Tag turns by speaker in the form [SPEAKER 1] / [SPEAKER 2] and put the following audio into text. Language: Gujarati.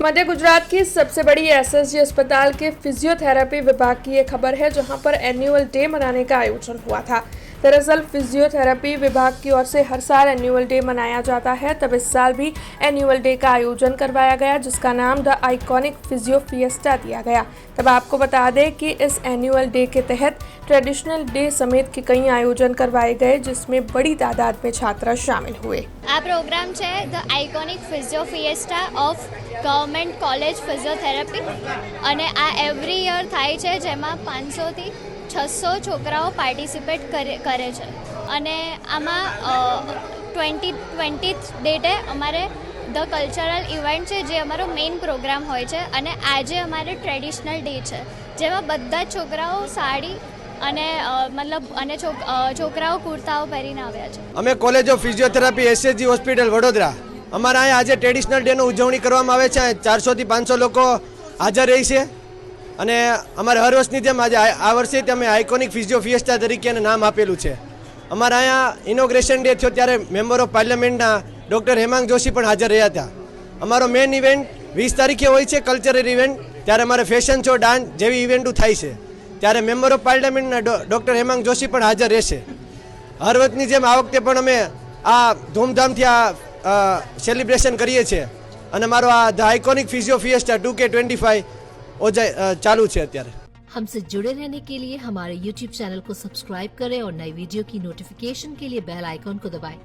[SPEAKER 1] मध्य गुजरात की सबसे बड़ी एसएसजी अस्पताल के फिजियोथेरेपी विभाग की ये खबर है, जहां पर एनुअल डे मनाने का आयोजन हुआ था। दरअसल फिजियोथेरेपी विभाग की ओर से हर साल एनुअल डे मनाया जाता है, तब इस साल भी एनुअल डे का आयोजन करवाया गया, जिसका नाम द आइकॉनिक फिजियो फिएस्टा दिया गया। तब आपको बता दें कि इस एनुअल डे के तहत ट्रेडिशनल डे समेत के कई आयोजन करवाए गए, जिसमें बड़ी तादाद में छात्र शामिल हुए।
[SPEAKER 2] आ प्रोग्राम है the iconic physio fiesta of government college physiotherapy અને આ એવરી યર થાય છે, જેમાં 500 થી 600 છોકરાઓ પાર્ટિસિપેટ કરે છે અને આમાં 20th ડેટે અમારે ધ કલ્ચરલ ઇવેન્ટ છે, જે અમારો મેઇન પ્રોગ્રામ હોય છે અને આજે અમારે ટ્રેડિશનલ ડે છે, જેમાં બધા છોકરાઓ સાડી અને મતલબ અને છોકરાઓ કુર્તાઓ પહેરીને આવ્યા છે।
[SPEAKER 3] અમે college of physiotherapy SSG hospital Vadodara અમારા અહીંયા આજે ટ્રેડિશનલ ડેનો ઉજવણી કરવામાં આવે છે। 400 થી 500 લોકો હાજર રહી છે અને અમારે હર વર્ષની જેમ આજે આ વર્ષે અમે આઇકોનિક ફિઝિયો ફિએસ્ટા તરીકે નામ આપેલું છે। અમારા અહીંયા ઇનોગ્રેશન ડે થયો ત્યારે મેમ્બર ઓફ પાર્લામેન્ટના ડૉક્ટર હેમાંગ જોશી પણ હાજર રહ્યા હતા। અમારો મેઇન ઇવેન્ટ 20 તારીખે હોય છે કલ્ચરલ ઇવેન્ટ, ત્યારે અમારે ફેશન શો, ડાન્સ જેવી ઇવેન્ટો થાય છે, ત્યારે મેમ્બર ઓફ પાર્લામેન્ટના ડૉક્ટર હેમાંગ જોશી પણ હાજર રહેશે। હર વખતની જેમ આ વખતે પણ અમે આ ધૂમધામથી આ સેલિબ્રેશન કરીએ છીએ અને મારો આ the iconic physio fiesta 2K25 चालू है અત્યારે।
[SPEAKER 4] हमसे जुड़े रहने के लिए हमारे YouTube चैनल को सब्सक्राइब करें और नई वीडियो की नोटिफिकेशन के लिए बेल आइकॉन को दबाएं।